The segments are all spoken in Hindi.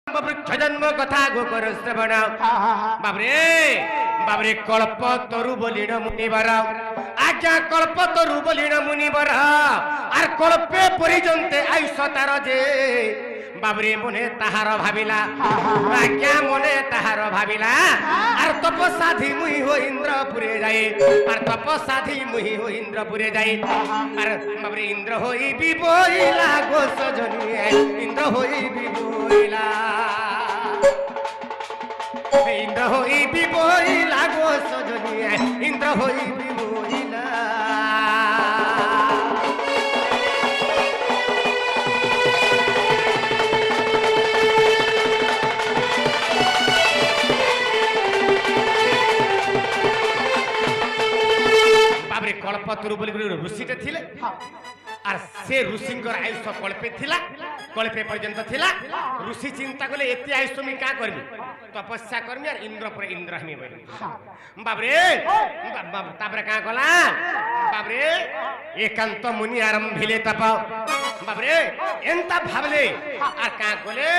वृक्ष जन्म कथा गोकर श्रवण बाबरे बाबरे कल्प तरु बोलिण मुनिवर आज्ञा कल्प तरु बोलिण मुनिवर आर कल्पे परिजन्ते आयुष तार जे बाबरे मने ताहार भाविला आज्ञा मने ताहार भाविला आर तपसाधी मुहि हो इंद्रपुरे जाए आर तपसाधी मुहि हो इंद्रपुरे जाए आर बाबरे इंद्र होई बिबोइला गो सजनी इंद्र होई बिबोइला इंद्र होई बिबोइला गो सजनी इंद्र होई बिबोइला बाबरे कल्पतरु बोली ऋषिटे थिले आर से ऋषिंकर आयुष कल्पे थिला कल्पे पर्यंत थिला ऋषि चिंता कले एते आयुष मी का करबी तपस्या करमी आर इंद्र पर इंद्र हमी बोली बाबरे ताबरे का कला बाबरे एकांत मुनि आरंभिले तप बाबरे एंता भाबले आर का कले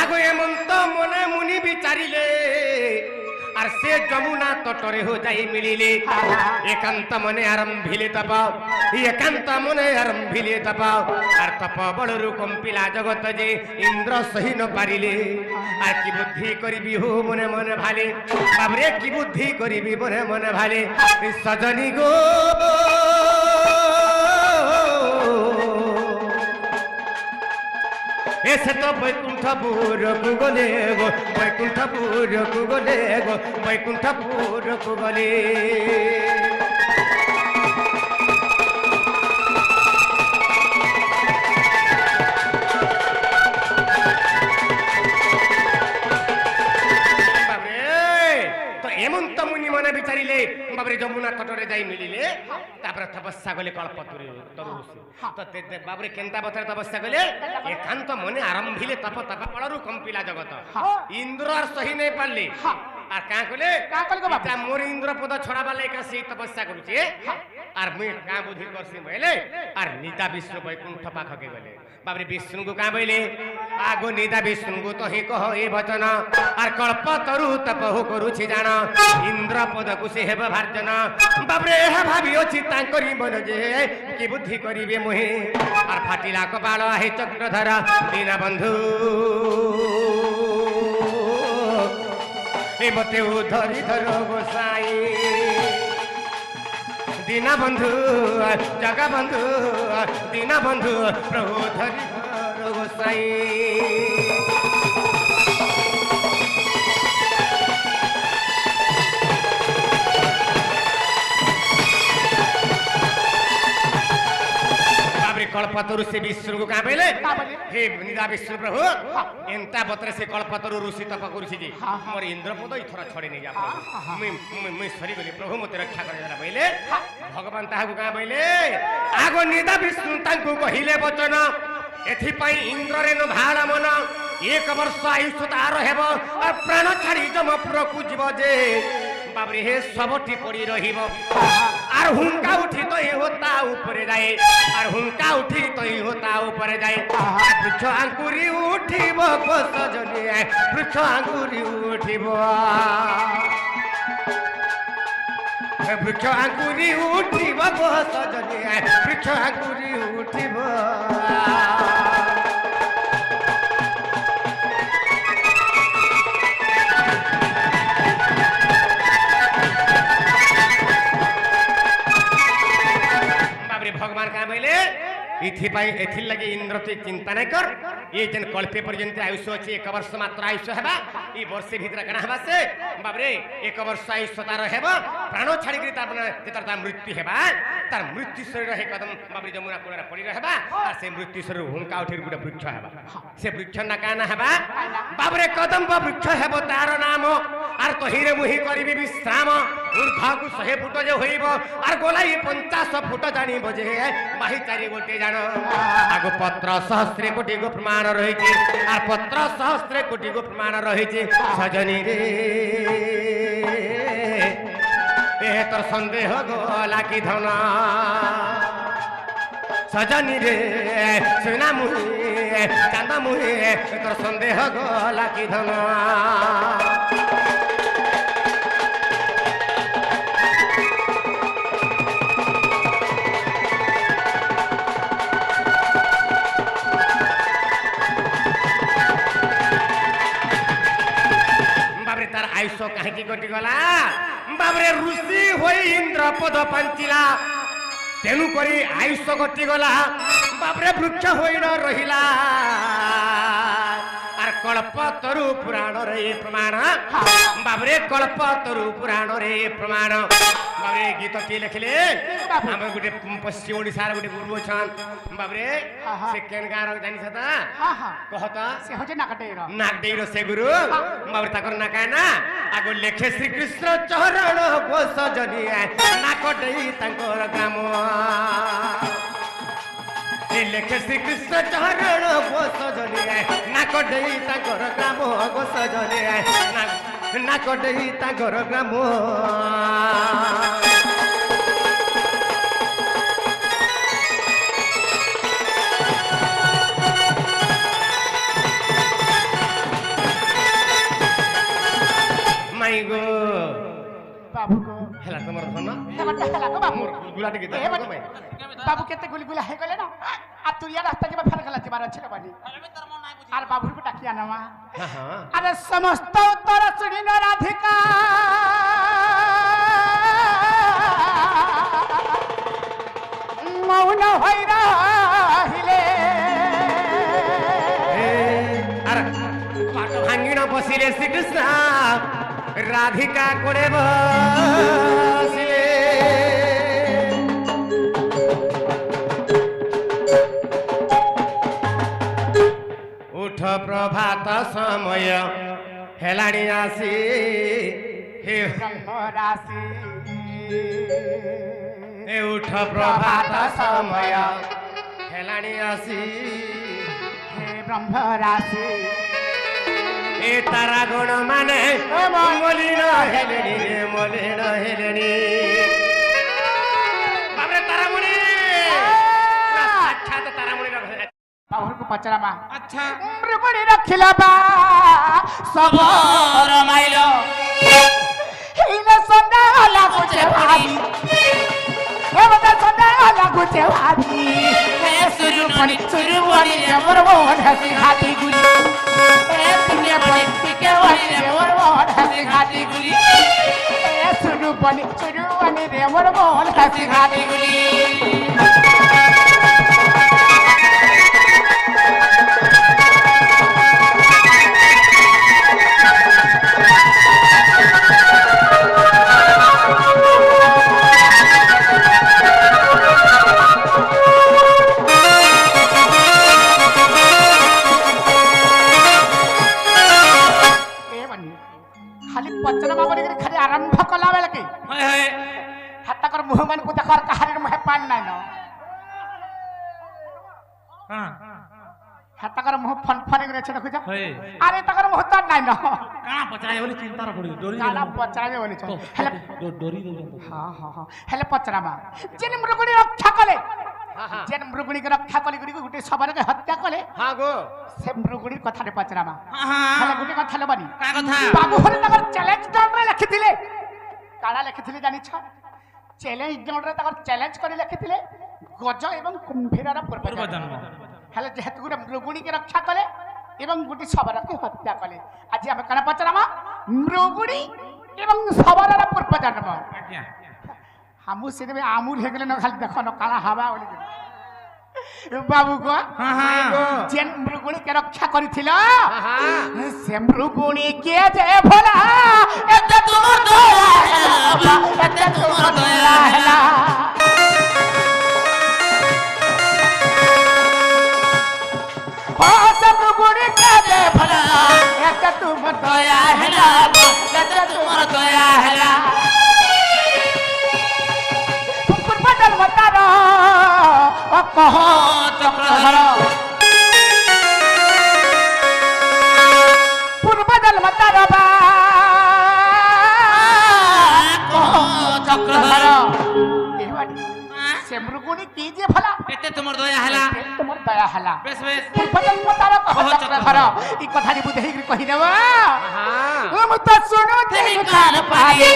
आगो एमंत मने मुनि विचारिले आर से जमुना तटरे हो जाई मिलिले एकांत मने आरंभिले तप एकांत मने आरंभिले तप आर तप बळरु कंपिला जगत जे इंद्र सही न पारिले आर की बुद्धि करिबी हो मने मने भाले बाबरे की बुद्धि करिबी मने मने भाले सजनी गो ऐसे तो वैकुंठपुर को गले गो वैकुंठपुर को गले गो वैकुंठपुर को गले हेमंत मुनि मन विचारिले बाबरे जमुना तटरे जाई मिलिले तापर तपस्या गले कल्पतरु तरु तो बाबरे केंता बथरे तपस्या गले एकांत मने आरंभिले तप तप पळरु कंपिला जगत इंद्र आर सही नै पारले आर का कले बाबा मोर इंद्र पद छडा बाले का से तपस्या करूचे आर मुई का बुद्धि करसी भइले आर निता विष्णु वैकुंठ पाखके गले बाबरे विष्णु को का भइले आगो निदा विष्णु को तो ही कह ए वचन आर कल्पतरु तप हो करूछि जान इंद्र पद को से हेब भार्जन बाबरे हे भाबी अछि तांकरी मन जे की बुद्धि करिवे मोहि आर फाटिला कपाल हे चक्रधर दीन बंधु ए मते उधरी धर गोसाई दीन बंधु जगा बंधु दीन बंधु प्रभु धरी धर गोसाई कल्पतरु से विष्णु को कहा पहले हे निदा विष्णु प्रभु एंता बतरे से कल्पतरु ऋषि तप करूछि जे मोर इंद्रपद इथरा छड़े नै जा मैं सरी गली प्रभु मते रक्षा करे जरा पहले भगवान ताहा को कहा पहले आगो निदा विष्णु तांको कहिले वचन एथि पई इंद्र रे न भाड़ मन एक वर्ष आयुष तार हेबो और प्राण छाड़ी जमपुर को जीव जे बाबरे हे सबटी पड़ी रहिबो आर हुंका उठी तो ये होता ऊपर जाए आर हुंका उठी तो ये होता ऊपर जाए वृक्ष अंकुरी उठिबो को सजनी वृक्ष अंकुरी उठिबो वृक्ष अंकुरी उठिबो को सजनी वृक्ष अंकुरी उठिबो भगवान का बोले एथि लगे इंद्र तु चिंता नहीं कर ये जन कल्पे पर्यंत आयुष अच्छे एक वर्ष मात्र आयुष है ये वर्ष भीतर कणा हवा से बाबरे एक वर्ष आयुष तार हेब प्राण छाड़ी तार मृत्यु हेबा तार मृत्यु शरीर हे कदम बाबरे जमुना कूଳରେ पड़ी रहबा आ से मृत्यु शरीर हुंका उठी गुटे वृक्ष हेबा से वृक्ष ना काना हेबा बाबरे कदम वृक्ष हेब तार नाम आर तहिरे मुहि करिबी विश्राम ऊर्ध्वा को 100 फुट जे होइबो आर गोलाई 50 फुट जानिबो जे बाही चारि गोटे जान आगो पत्र सहस्रे कोटि गो प्रमाण रहिछि आर पत्र सहस्रे कोटि गो प्रमाण रहिछि सजनी रे ए तोर संदेह गोला की धना सजनी रे सुना मुहि ଚାନ୍ଦା ମୁହିଁ ତୋର ସନ୍ଦେହ ଗଲା କି ଧନ ବାବରେ ତାର ଆୟୁଷ କାହିଁକି କଟିଗଲା ବାବରେ ଋଷି ହୋଇ ଇନ୍ଦ୍ରପଦ ପାଞ୍ଚିଲା ତେଣୁ କରି ଆୟୁଷ କଟିଗଲା ବାବରେ ବୃକ୍ଷ ହୋଇ ନ ରହିଲା আর কল্পতরু পুরাণরে প্রমাণ বাবরে কল্পতরু পুরাণরে প্রমাণ বাবরে গীত কি লেখিলে আমি গোটে পশ্চিম ওড়িশার গোটে গুরু অছন বাবরে সে কেন গাঁর জানিছ তা কহত সে হচ্ছে নাকটেইর নাকটেইর সে গুরু বাবরে তাকর না কায় না আগো লেখে শ্রীকৃষ্ণ চরণ গোস জনিয়া নাকটেই তাঙ্কর গ্রাম লেখে শ্রীকৃষ্ণ চরণ গোস জনিয়ায় নাক দেই তাঙ্কর গ্রাম গোস জনিয়ায় নাক দেই তাঙ্কর গ্রাম মাই গো বাবু গো হেলা তোমার ধন হেলাটা হেলা গো বাবু গুলাটি গীত বাবু কেতে গুলগুলা হয়ে গেলে না আর তুই আর রাস্তা যাবা ফের গেলা যাবার আছে বানি আর বাবুর কো ডাকি আনামা আরে সমস্ত উত্তর শুনিল রাধিকা মৌন হই রহিলে আর পাট ভাঙ্গিন বসিলে শ্রীকৃষ্ণ রাধিকা করে বসিলে উঠ প্রভাত সময় হেলানি আসি হে ব্রহ্মরাশি এ উঠ প্রভাত সময় হেলানি আসি হে ব্রহ্মরাশি এ তারা গণ মানে মলিন হেলেনি মলিন হেলেনি বাবরে তারামণি সাক্ষাৎ তারামণি বাবুর কো পচরামা আচ্ছা মৃগণি রখিলা বা সবর মাইল হিনে সন্ধ্যা লাগুছে ভাবি এবারে সন্ধ্যা লাগুছে ভাবি হে সুরুমণি আমার মন হাসি হাতি গুলি হে তুমি বলি টিকে ওই আমার মন হাসি হাতি গুলি হে সুরুমণি রে আমার মন হাসি হাতি গুলি হাতাকার মুহ ফনফনে করে আছে দেখুছ আরে তাকার মুহ তার নাই না কানা পচরাই বলি চিন্তার পড়ি ডরি কানা পচরাবে বলি হেলে ডরি দেউ হ্যাঁ হেলে পচরামা যেন মৃগণি রক্ষা কলে যেন মৃগণিকে রক্ষা কলে গুড়ি গুটে সবারকে হত্যা কলে হ্যাঁ গো সে মৃগণির কথাটা পচরামা হ্যাঁ হেলে গুটে কথা লবানি কা কথা বাবু হরে তাকর চ্যালেঞ্জ ডরে লিখিଥିଲେ কানা লিখিଥିଲେ জানিছ চ্যালেঞ্জ ডরে তাকর চ্যালেঞ্জ করে লিখিଥିଲେ গজ এবং কুম্ভীরর পূর্বজন্ম হেলে যেহেতু গোটে মৃগুণীকে রক্ষা কলে এবং গোটে সবরকে হত্যা কলে আজ আমি কানা পচরামা মৃগুণী এবং সবরর পূর্বজন্ম আজ্ঞা আমু সেদেবে আমুল হয়ে গেলে না খালি দেখো না কালা হাওয়া বলি বাবু গো যেন মৃগুণীকে রক্ষা করেছিল সে মৃগুণীকে যে ভোলা এতে তোমার দয়া হেলা এতে তোমার দয়া হেলা তোমার দয়া হেলা তোমার দয়া হেলা পূর্বজন্ম তার কহ চক্রধর পূর্বজন্ম তার বা কহ চক্রধর সে মৃগুণী কি যে ভলা কেতে तुमर दया हला तुमर दया हला बेस बेस पूर्वजन मतार कह बहुत चक्र चक्र धर ई कथा नी बुझेई कहि देबा हाँ हम त सुनो तेरे कान पारी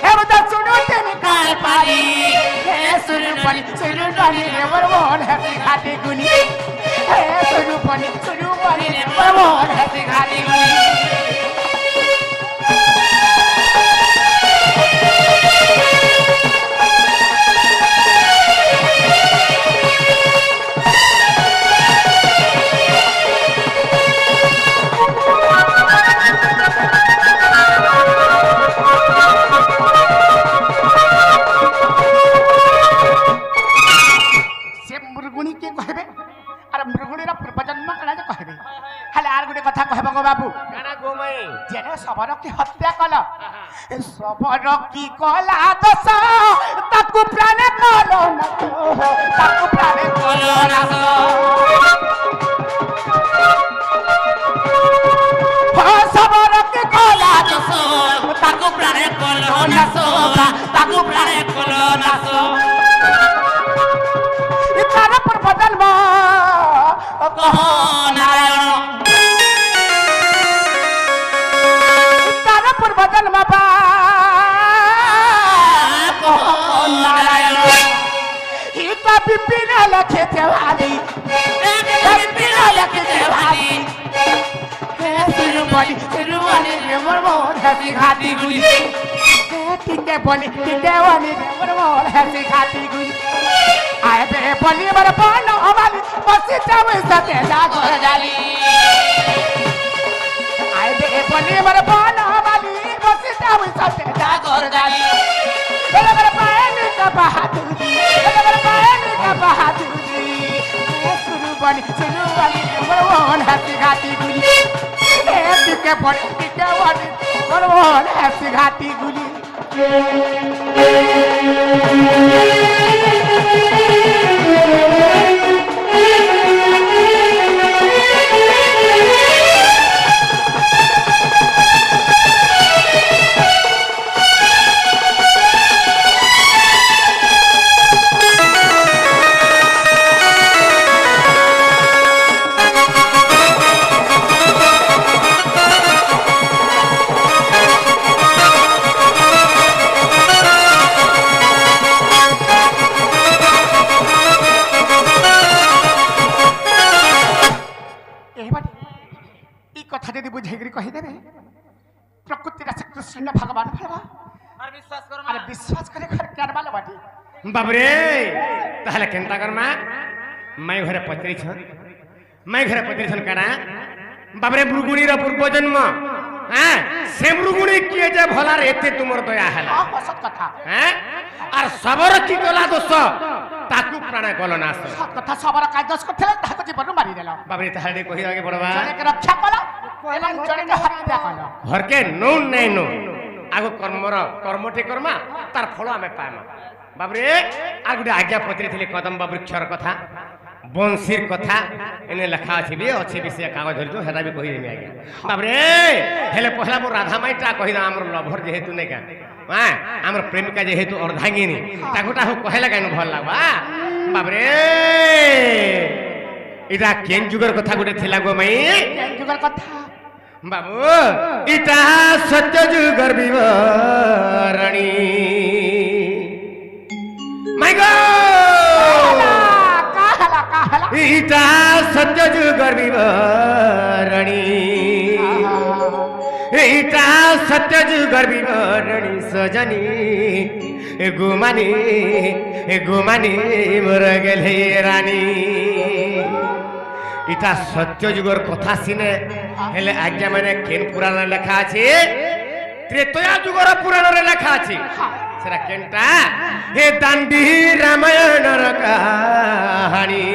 हम त सुनो तेरे कान पारी हे सुनु पानी रे वरवन हसी घाटी गुनी हे सुनु पानी रे वरवन हसी घाटी गुनी मृगुणी के कहबे अरे मृगुणी रा पूर्वजन्म कला जे कहबे हले आर गुटे कथा कहबो गो बाबू काना गोमाई जेने सबर की हत्या कला सबर की कला दस ताकू प्राणे कलो न ताकू प्राणे कलो न सबर की कला दस ताकू प्राणे कलो न ताकू प्राणे कलो न तारा पूर्वजन्म कह नारायण तारा पूर्वजन्म कह नारायण हिता बिपिन लखे देवाली बिपिन लखे देवाली हे सिरुवाली रे मोर हसी घाटी गुली टिके बोली टिके वाली रे मोर हसी घाटी गुली आए बे बोली बर पानो वाली बसी चावे सते जागर जाली आए बे बोली बर पानो वाली बसी चावे सते जागर जाली बर पानी का बहादुरी बर पानी का बहादुरी सुरु वाली बरवन हसी घाटी गुली ए टिके बोली टिके वाली बरवन हसी घाटी गुली प्रकृति कृष्ण भगवान अरे विश्वास करे बाटी बाबरे ताहले केनता करमा मैं घरे पत्री छन करा बाबरे मृगुणी रा पूर्व जन्म हां से मृगुणी किए जे भला रे एते तुमर दया हला हां सत कथा हैं और सबर की गला दोष ताकू प्राण गल नाश सत कथा सबर काय दोष करथले ताको जीवन मारी देला बाबरे ताहले कहि आगे बड़वा जने के रक्षा कला एवं जने के हत्या कला घर के नो नै नो आगो कर्मटे कर्मा तार फल आमे पाएमा बाबरे आ गुटे आज्ञा पत्री थिले कदम्ब वृक्षर कथा बंशीर कथा एने लिखा अछि बे अछि विषय कागज धरि जो हेता भी कहि देमी आज्ञा बाबरे हेले पहला मो राधा माईटा कहि दा हमर लभर जेहेतु नै का हां हमर प्रेमिका जेहेतु अर्धांगिनी ताकुटा हो कहला काइन भल लागबा बाबरे इटा केन जुगर कथा गुटे थिला गो मई केन जुगर कथा बाबू इटा सत्य जुगर विवरणी माय गॉड काहला इटा सत्य जुगर विवरणी इटा सत्य जुगर विवरणी सजनी गुमानी मोर गेले रानी इटा सत्य जुगर कथा सिने हेले आज्ञा माने केन पुराण लेखा अछि त्रेतया जुगर पुराण रे लेखा अछि सेरा केनटा हे दांडी रामायण र कहानी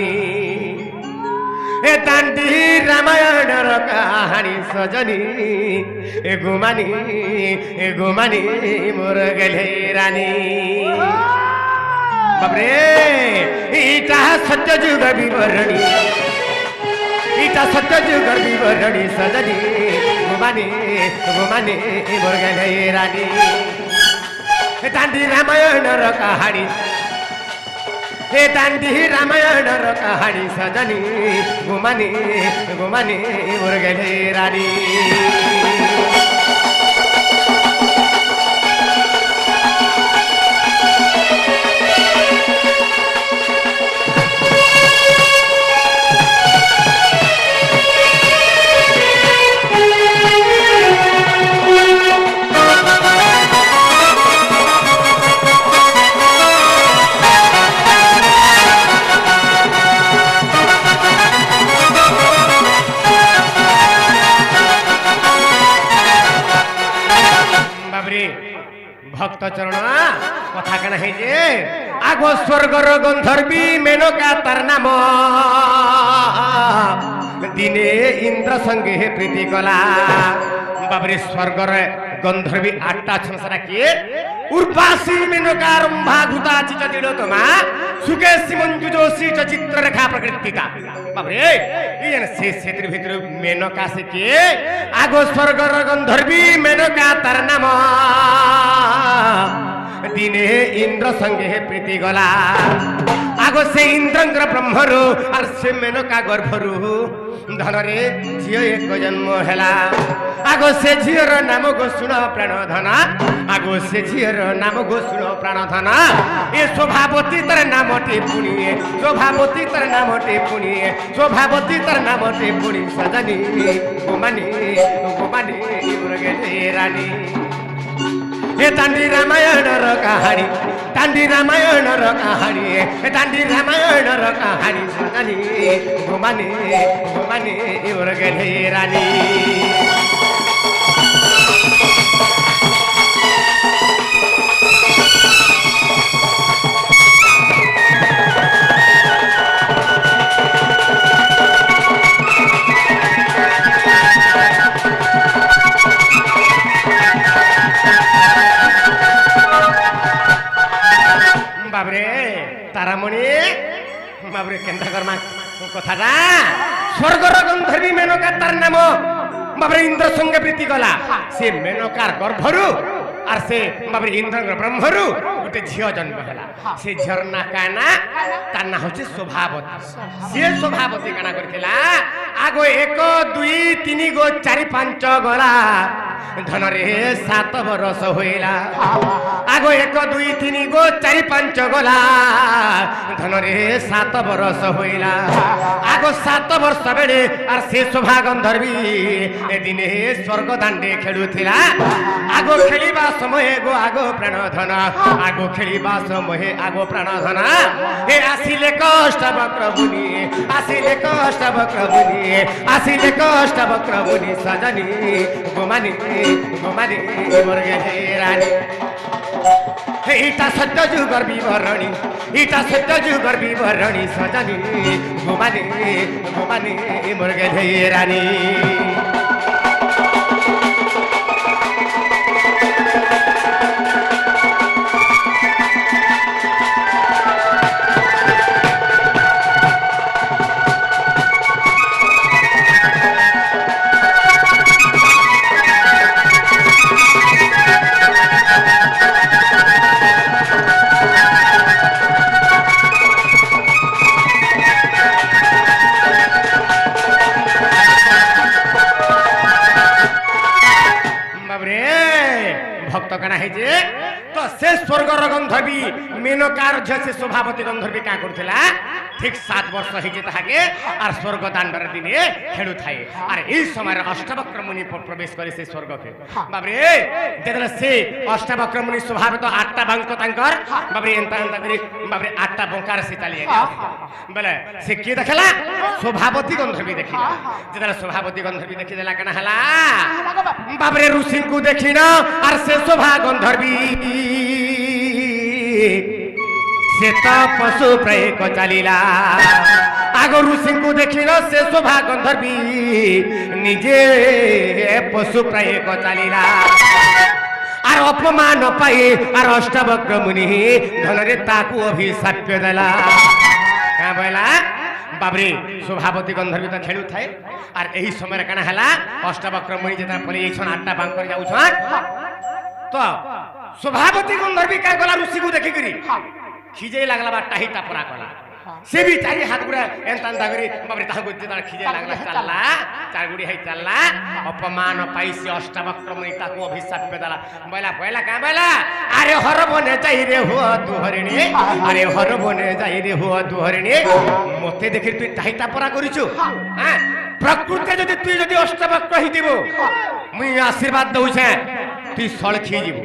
हे दांडी रामायण र कहानी सजनी ए गुमानी मोर गेले रानी बाबरे इटा सत्य जुग विवरणी इटा सत्य जुग विवरणी सजनी गुमानी मोर गेले रानी दांडी रामायण र कहानी हे दांडी रामायण कहानी सजनी घुमानी घुमानी मुरगले रानी भक्त चरण कथा कण है जे आगो स्वर्गर गंधर्वी मेनका तार नाम दिने इंद्र संगे प्रीति कला बाबरे स्वर्गर गंधर्वी 8टा संसार किए उर्वासी मेनका रंभा घुता चिचदिलो तमा सुकेश मंजुजोशी चित्र रेखा प्रकृतिका बाबरे इयन से क्षेत्र भीतर मेनका से के आगो स्वर्गर गंधर्वी मेनका तार नाम दिने इंद्र संगे प्रीति गला आगो से इंद्रंकर ब्रह्मरु और से मेनका गर्भरु धनरे झियो एक जन्म हेला आगो से झियर नाम गोसुण प्राणधना आगो से झियर नाम गोसुण प्राणधना ए शोभावती तर नामटे पुणिए शोभावती तर नामटे पुणिए शोभावती तर नामटे पुणि सजनी गुमानी गुमानी मुरगले रानी हे दांडी रामायण र कहानी दांडी रामायण र कहानी हे दांडी रामायण र कहानी सजनी गुमानी गुमानी मुरगले रानी बाबरे तारामणि बाबरे केंद्र कर्मा कथाटा स्वर्गर गंधर्वी मेनका तार नाम बाबरे इंद्र संगे प्रीति गला से मेनकार गर्भरु और से बाबरे इंद्र ब्रह्मरु गोटे झियो जन्म हला से झरना काना तार ना होचे शोभावती से शोभावती काना करथिला आगो 1 2 3 गो 4 5 गला धनरे 7 बरस होइला आगो 1 2 3 गो 4 5 गला धनरे 7 बरस होइला आगो 7 वर्ष बेले आर से शोभा गंधर्वी ए दिने स्वर्ग दांडे खेलुथिला आगो खेलिबा समय गो आगो प्राणधन आगो खेलिबा समय आगो प्राणधन ए आसिले कष्ट वक्र बुनी आसिले कष्ट वक्र बुनी आसिले कष्ट वक्र बुनी सजनी गुमानी गुमानी मुरगले रानी इटा सत्य जुगर विवरणी इटा सत्य जुगर विवरणी सजनी गुमानी गुमानी मुरगले रानी कना है जे तो से स्वर्गर गंधर्वी मेनकार झ से शोभावती गंधर्वी का करथिला ठीक 7 वर्ष है जे ताके आर स्वर्ग दांडर दिने खेलु थाए आर ई समय अष्टवक्र मुनि प्रवेश करे से स्वर्ग के बाबरे देखला से अष्टवक्र मुनि स्वभाव तो 8टा बांक तांकर बाबरे एंता एंता करी बाबरे 8टा बंकार से चली आगे बोले से के देखला शोभावती गंधर्वी देखिला जेतला शोभावती गंधर्वी देखि देला कना हला बाबरे ऋषि को देखिना आर से शोभा गंधर्वी से तो पशु प्रेय को चलीला आगो ऋषि को देखिन से शोभा गंधर्वी निजे पशु प्रेय को चलीला आर अपमान पाए आर अष्टवक्र मुनि धनरे ताकू अभिशाप देला का बोला बाबरे शोभावती गंधर्वी तो खेलु थाए आर एही समय काना हला अष्टवक्र मुनि जेता पले 8टा बांक कर जाउ छन तो शोभावती गंधर्वी का गला ऋषि को देखि करी খিজে লাগলা বা টাহিটা পরা কলা সে বি চারি হাত গুড়া এন্তান দাগরি বাবরে তাহাকে যেটা খিজে লাগলা চাললা চার গুড়ি হই চাললা অপমান পাইছি অষ্টাবক্র মুনি তাকে অভিশাপ পেদালা বইলা বইলা কা বইলা আরে হর বনে যাই রে হুয়া তু হরিণী আরে হর বনে যাই রে হুয়া তু হরিণী মতে দেখি তুই টাহিটা পরা করিছু হ্যাঁ প্রকৃতি যদি তুই যদি অষ্টাবক্র হইতিব মুই আশীর্বাদ দউছে তুই সলখি যাব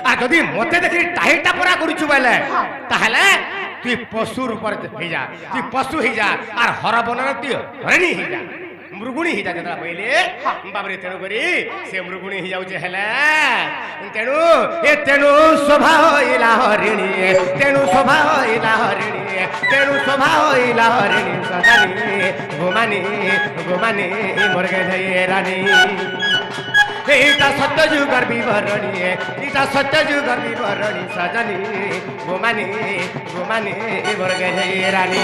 আর যদি মতে দেখি টাহিটা পরা করিছু বলে তাহলে তুই পশুর উপর হয়ে যা তুই পশু হয়ে যা আর হরবনের তুই হরিণী হয়ে যা মৃগুণী হয়ে যা যেটা বইলে বাবরে তেণু করি সে মৃগুণী হয়ে যাচ্ছে হেলে তেণু শোভা হইলা হরিণী তেণু শোভা হইলা হরিণী তেণু শোভা হইলা হরিণী সদানি গোমানি গোমানি মর্গে যাই রানী এইটা সত্যযুগর বিবরণী এইটা সত্যযুগর বিবরণী সজনী গোমানি গোমানি বর্গে যাই রানী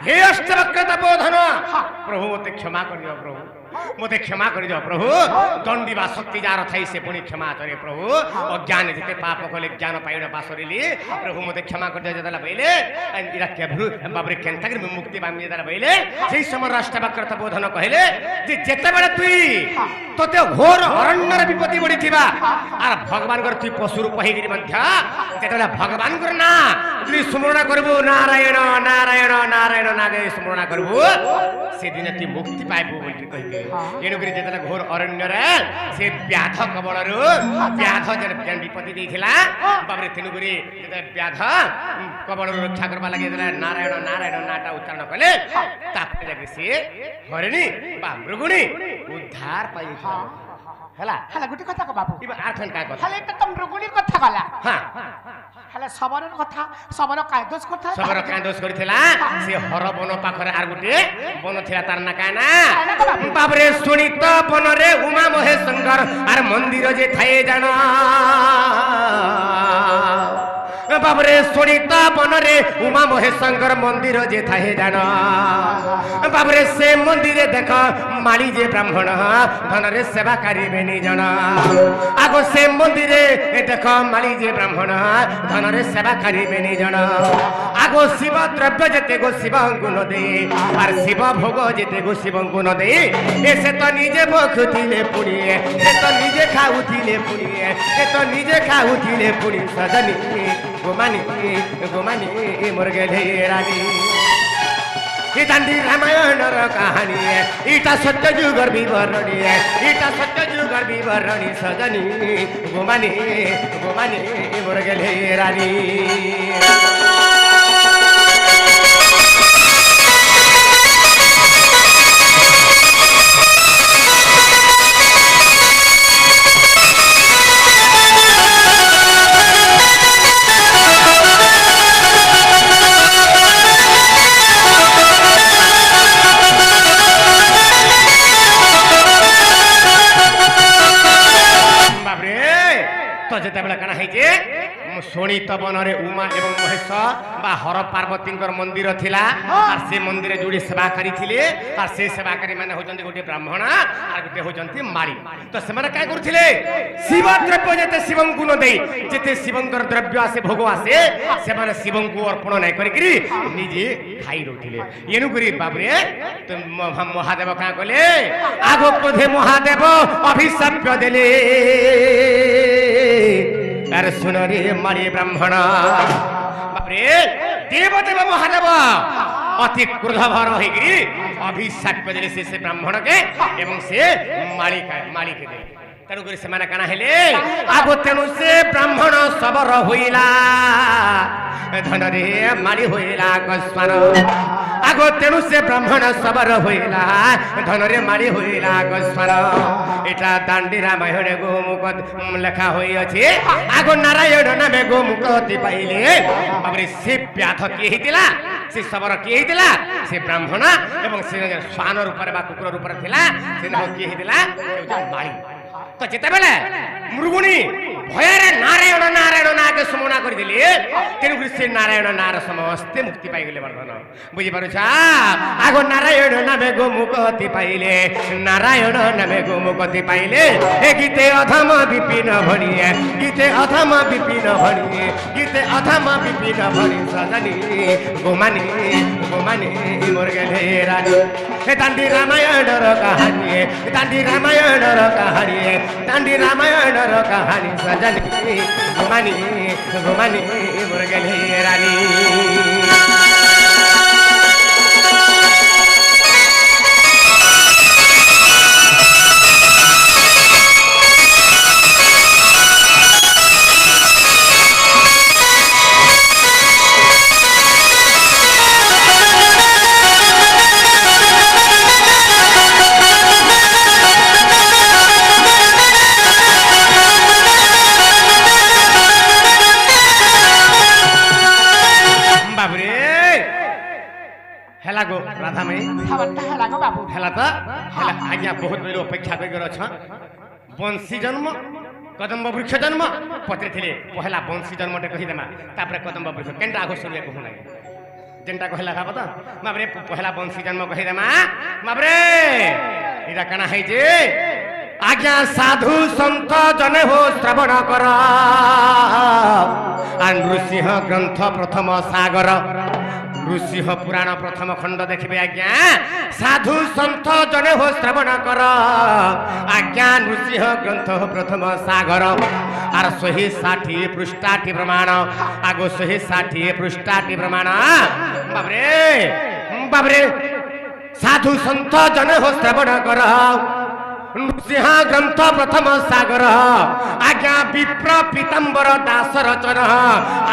हे अष्टवक्रता बोधन प्रभु मते क्षमा कर दियो प्रभु मते क्षमा कर दियो प्रभु दंडी बा शक्ति जार थाई से पुणी क्षमा करे प्रभु अज्ञान जते पाप कले ज्ञान पाइण पासरिली प्रभु मते क्षमा कर दियो जतला बइले इरा केभु बाबरे केनतागर मुक्ति बामी जतला बइले सेही समय अष्टवक्रता बोधन कहले जे जते बेले तुई तोते घोर अरण्यर विपत्ति बढी थिबा आर भगवान कर तुई पशु रूप हेगिरि मध्य जतला भगवान कर ना तुई स्मरण करबो नारायण नारायण नारायण नागे स्मरण करबो से दिन ती मुक्ति पाइबो बोली कहिके एनु करी जेतला घोर अरण्य रे से व्याध कबळरु व्याध जन विपत्ति देथिला बाबरे तेनु करी जेतला व्याध कबळरु रक्षा करबा लागि जेतला नारायण नारायण नाटा उच्चारण कले तापे लागि से हरिणी बा मृगुणी उद्धार पाइ हला हला गुटी कथा को बाबू इबा आठन का कथा हला त तम मृगुणी कथा गला हां हला सबरन कथा सबर कायदोस कथा सबर कायदोस करथिला से हर बन पाखरे आर गुटे बन थिला तार ना काना बाबरे सुनित बन रे उमा महेशंकर आर मंदिर जे थाए जाना बाबरे सुनित बन रे उमा महेशंकर मंदिर जे थाए जाना बाबरे से मंदिर देख माली जे ब्राह्मण धन रे सेवा करिबे नि जना आगो से मंदिर देख माली जे ब्राह्मण धन रे सेवा करिबे नि जना आगो शिव द्रव्य जेते गो शिव गुण दे आर शिव भोग जेते गो शिव गुण दे ए से तो निजे भखुतिले पुणी से तो निजे खाउतिले पुणी से तो निजे खाउतिले पुणी सजनी गोमानी गोमानी मोर गेले रानी ये दांडी रामायण कहानी है इटा सत्य जुगर विवरणी है इटा सत्य जुगर विवरणी सजनी गोमानी गोमानी मोर गेले रानी शोणित बनरे उमा एवं महेश बा हर पार्वती मंदिर थिला और से मंदिर जोड़ी सेवाकारी थिले और से सेवाकारी माने होचंती गोटे ब्राह्मण और गोटे होचंती माली तो से माने काय करथिले शिव द्रव्य जेते शिवं गुण देई जेते शिवंकर द्रव्य आसे भोग आसे से माने शिवं को अर्पण नै करि करी निजे खाई रोथिले एनु करी बाबरे तो महादेव का कहले आगो क्रोधे महादेव अभिशाप देले अरे सुन रे मारी ब्राह्मण बापरे देवदेव महादेव अति क्रोधभर होगी अभिशाप देले से ब्राह्मण के एवं से माली के दे तेणु से काना हेले आगो तेणु से ब्राह्मण सबर होइला धन रे माली होइला कस्वान आगो तेणु से ब्राह्मण सबर होइला धन रे माली होइला कस्वान एटा दांडी रामायण गोमुख लेखा होई अछि आगो नारायण नामे गोमुख अति पाइले बाबरे से ବ୍ୟାଧ କିଏ ହେଇଥିଲା ସେ ଶବର କିଏ ହେଇଥିଲା ସେ ବ୍ରାହ୍ମଣ ଏବଂ ସେ ଶ୍ୱାନ ରୂପରେ ବା କୁକୁର ରୂପରେ ଥିଲା ସେ କିଏ ହେଇଥିଲା ସେ ହଉଛି ମାଳି ତ ଯେତେବେଳେ ମୃଗୁଣୀ ଭୟରେ ନାରାୟଣ ନାରାୟଣ ନାଁକେ ସୁମନା କରିଦେଲି ତେଣୁକରି ସେ ନାରାୟଣ ନାଁର ସମସ୍ତେ ମୁକ୍ତି ପାଇଗଲେ ବର୍ତ୍ତମାନ ବୁଝିପାରୁଛ ଆଗ ନାରାୟଣ ନାମେ ଗୋମୁଖତି ପାଇଲେ ନାରାୟଣ ନାମେ ଗୋମୁଖତି ପାଇଲେ ଏ ଗୀତେ ଅଧମ ବିପିନ ଭଣିଏ ଗୀତେ ଅଧମ ବିପିନ ଭଣିଏ ଗୀତେ ଅଧମ ବିପିନ ଭଣି ସଜନି ଗୋମାନି ଗୋମାନି ମୋର ଗେଲେ ରାনী ଏ ଦାଣ୍ଡି ରାମାୟଣର କାହାଣୀ ଦାଣ୍ଡି ରାମାୟଣର କାହାଣୀ दांडी रामायण कहानी सजनी घुमानी घुमानी मुर्गले रानी राधा मई आज्ञा बहुत बेलू अपेक्षा कर बंशी जन्म कदम्ब वृक्ष जन्म पत्रे थे पहला बंशी जन्म कहीदेमा तापर कदम्ब वृक्ष केनटा आग शुणिया कहूँ ना जेनटा कहला खाब तो बाबरे पहला बंशी जन्म कहीदेमा बाबरे इरा काना है जे आज्ञा साधु संत जने हो श्रवण कर नृसिंह ग्रंथ प्रथम सागर नृसिंह पुराण प्रथम खंड देखिए आज्ञा साधु सन्थ जने हो श्रवण कर आज्ञा नृसिंह ग्रंथ प्रथम सागर आर 160 पृष्ठाटी प्रमाण आगो 160 पृष्ठाटी प्रमाण बाबरे बाबरे साधु सन्थ जने हो श्रवण कर नृसिंह ग्रंथ प्रथम सागर आज्ञा विप्र पीताम्बर दास रचन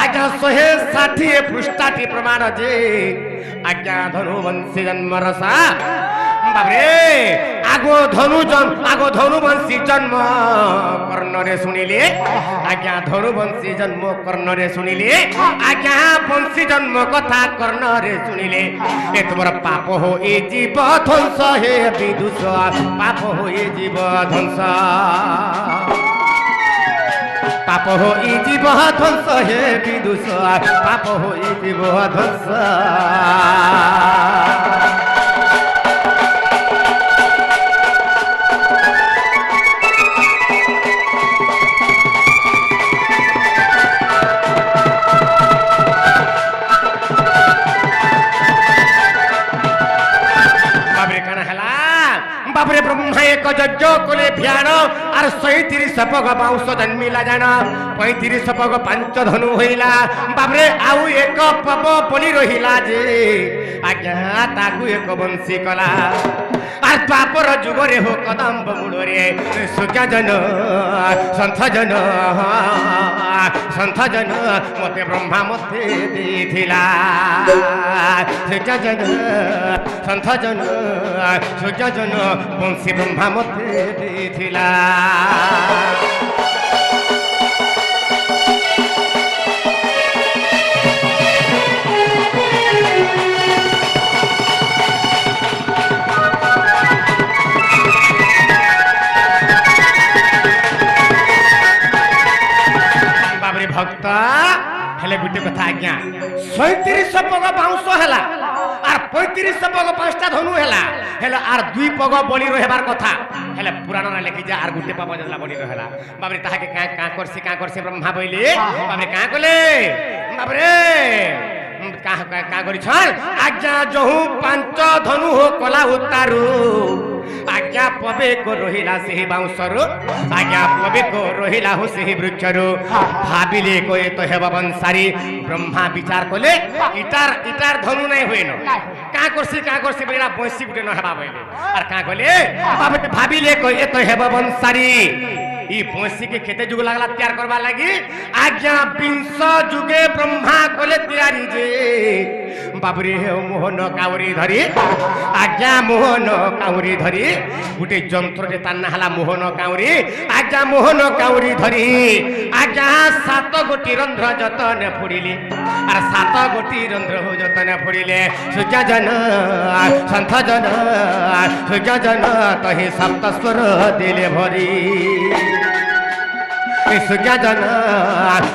आज्ञा 160 पृष्ठाटी प्रमाण जे आज्ञा धनुवंशी जन्म रसा बाबरे आगो धनुवंशी जन्म कर्णरे सुनिले आज्ञा धनुवंशी जन्म कर्णरे सुनिले आज्ञा वंशी जन्म कथा कर्णरे सुनिले ए तुमर पाप हो ए जीव ध्वंस हे विदुष पाप हो ए जीव ध्वंस पाप हो ए जीव ध्वंस हे विदुष पाप हो ए जीव ध्वंस बाबरे ब्रह्मा एक यज्ञ कले भियान आर 130 पग बाउंश जन्मिला जान 35 पग 5 धनु होइला बाबरे आउ एक पप बलि रहिला जे आज्ञा ताकु एक बंशी कला आर द्वापर जुग रे हो कदम्ब मूल रे सुख्या जन संथ जन मते ब्रह्मा मते देथिला सुख्या जन संथ जन सुख्या जन बंशी ब्रह्मा मते देथिला भक्त हेले गुटे कथा आज्ञा 37 पग बाउंश हैला आर 35 पग 5टा धनु हैला हेले आर 2 पग बलि रहबार कथा हेले पुराण रे लिखि जा आर गुटे पग जला बलि रहला बाबरे ताहा के का करसी ब्रह्मा बोले बाबरे का कले बाबरे का करी छन आज्ञा जहु 5 धनु हो कला उतारू आज्ञा पबे को रहिला से बाउंसरु आज्ञा पबे को रहिला हो से वृक्षरु भाबिले को ए तो हेबा बंसारी ब्रह्मा विचार कोले इटार धनु नै होइनो का करसी बेला बंसी गुटे न हेबा बोले और का कोले भाबिले को ए तो हेबा बंसारी ई बंसी के केते जुग लागला तैयार करबा लगी आज्ञा 20 जुगे ब्रह्मा कोले तैयारी जे बाबरे मोहन काउरी धरी आज्ञा मोहन काउरी धरी गुटे जंत्र रे ताना हला मोहन काउरी आज्ञा मोहन काउरी धरी आज्ञा 7 गोटी रंध्र जतन फुडिले আর 7 गोटी रंध्र हो जतन फुडिले सूर्य जन संथ जन सूर्य जन तहि सप्त स्वर दिले भरी सूर्य जन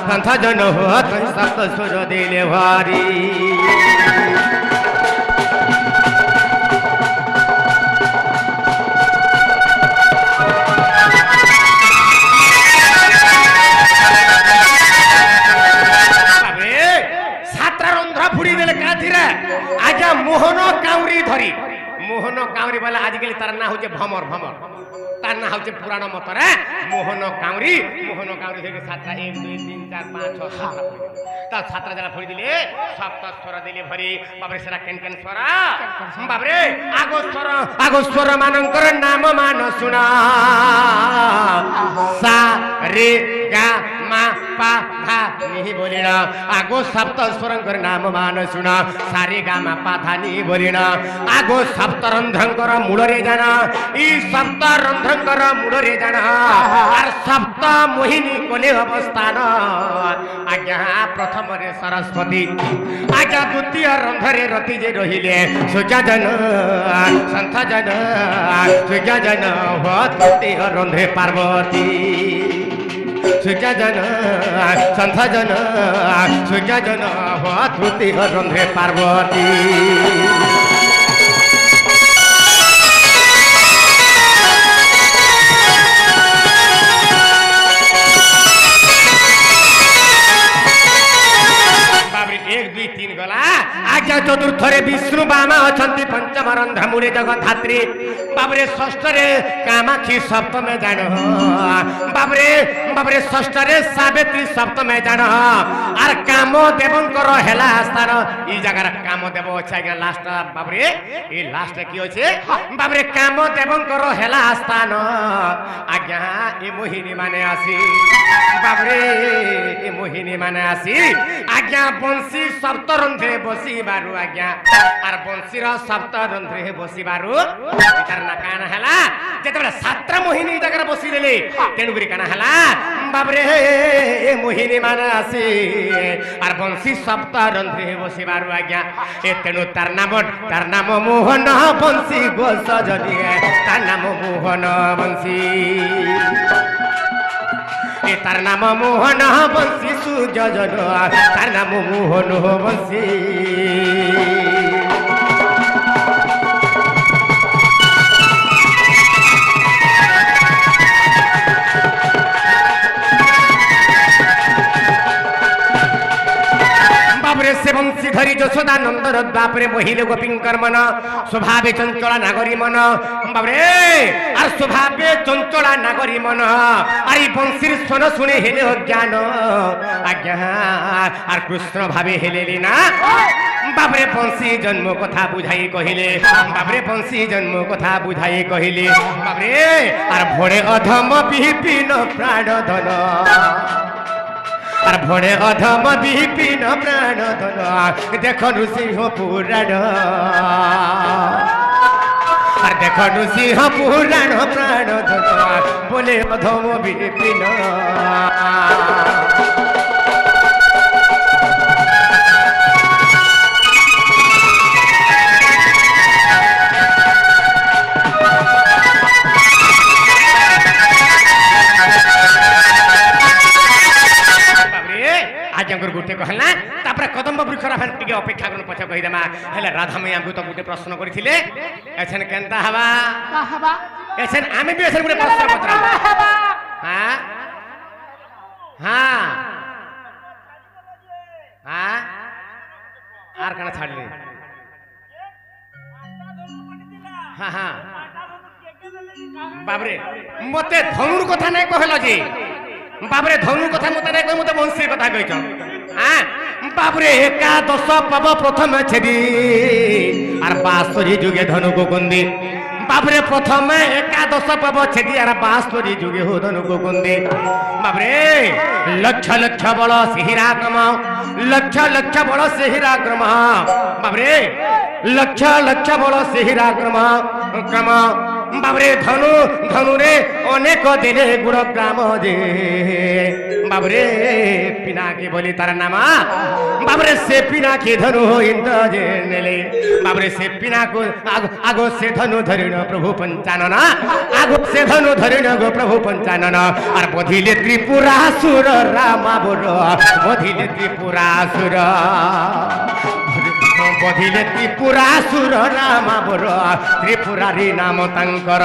संथ जन हो तहि सप्त स्वर दिले भरी मोहन काउरी धरी मोहन काउरी वाला आजकल तार ना होचे भमर भमर तार ना होचे पुराण मतरे मोहन काउरी धरी सातटा 1 2 3 4 5 6 7 ता सातटा जला फड़ी दिले सप्त स्वर दिले भरी बाबरे सेरा केन केन स्वर बाबरे आगो स्वर मानकर नाम मान सुना सा रे गा मा पा धा नि बोलिना आगो सप्त स्वरंकर नाम मान सुना सारे गा मा पा धा नि बोलिना आगो सप्त रंध्रंकर मूल रे जाना ई सप्त रंध्रंकर मूल रे जाना आर सप्त मोहिनी कोले अवस्थान आज्ञा प्रथम रे सरस्वती आज्ञा द्वितीय रंध्रे रति जे रहिले सूर्य जन संथ जन सूर्य जन हो तृतीय रंध्रे पार्वती सूर्य जन संथ जन सूर्य जन हो तृतीय रंध्रे पार्वती आज्ञा चतुर्थरे विष्णु बामा अछंती पंचम रंध्र मूले जगधात्री बाबरे षष्ठरे कामाक्षी सप्तमे जान बाबरे षष्ठरे सावित्री सप्तमे जान आर काम देवंकर हेला स्थान ई जगार काम देव अछि आज्ञा लास्ट बाबरे ई लास्ट की अछि बाबरे काम देवंकर हेला स्थान आज्ञा ए मोहिनी माने आसी बाबरे ए मोहिनी माने आसी आज्ञा बंसी सप्त रंध्रे बसी बारु आज्ञा आर बंसीर सप्त रंध्रे बसी बारु इतार ना काना हला जेतबे सातरा मोहिनी जगरा बसी देले तेनुगुरी काना हला बाबरे ए मोहिनी माने आसी आर बंसी सप्त रंध्रे बसी बारु आज्ञा ए तेनु तार नाम मोहन बंसी गोस जनी तार नाम मोहन बंसी ए तार नाम मोहन बंसी सूर्य जन तार नाम मोहन बंसी बाबरे से बंसी धरी यशोदा नंदन बापरे मोहिले गोपींकर मन स्वभावे चंचला नागरी मन बाबरे आर स्वभावे चंचला नागरी मन आरी बंसीर स्वन शुणे हेले अज्ञान आज्ञा आर कृष्ण भावे हेलेली ना बाबरे बंसी जन्म कथा बुझाई कहिले बाबरे बंसी जन्म कथा बुझाई कहिले बाबरे आर भोड़े अधम विपिन प्राण धन आर भोड़े अधम विपिन प्राण धन देखनु सिंह पुराण आर देखनु सिंह पुराण प्राण धन बोले अधम विपिन गोटे कहला तापर कदम्ब वृक्षरा फन टिके अपेक्षा करन पछ कहि देमा हेले राधा मैया को तो गोटे प्रश्न करिथिले एछन केनता हवा एछन आमे भी एछन गोटे प्रश्न पत्रा हां हां हां आर कना छाडले हां हां बाबरे मते धनुर कथा नै कहला जी बाबरे धनु कथा मते नै कह मते बंसी कथा कहिछ हां बाबरे एकादश पव प्रथम छेदी आर 62 जुगे धनु को कुंदी বাবরে প্রথমে একাদশ পাব ছেদিয়ার 72 যুগে হো ধনু গোকুন্দে বাবরে লক্ষ লক্ষ বড় সিহিরাগ্রম লক্ষ লক্ষ বড় সিহিরাগ্রম বাবরে লক্ষ লক্ষ বড় সিহিরাগ্রম ক্রম বাবরে ধনু ধনুরে অনেক দিলে গুড়গ্রাম যে বাবরে পিনাকি বলি তার নামা বাবরে সে পিনাকি ধনু ইন্দ্র যে নেলে বাবরে সে পিনাকু আগো সে ধনু ধরিণ প্রভু পঞ্চানন আগো সে ধনু ধরিণ গো প্রভু পঞ্চানন আর বধিলে ত্রিপুরাসুর রামা বড় বধিলে ত্রিপুরাসুর বধিলে ত্রিপুরাসুর রামা বড় ত্রিপুরারি নাম তাঙ্কর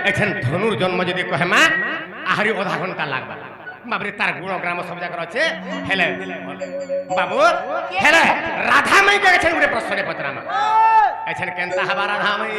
এখান ধনুর জন্ম যদি কহে মা আহারি অধা ঘন্টা লাগবা বাবরে তার গুণগ্রাম সব জায়গার আছে হেলে বাবু হেলে রাধা মাই গেছেন গোটে প্রশ্নে পচরামা এছেন কেনতা হবা রাধা মাই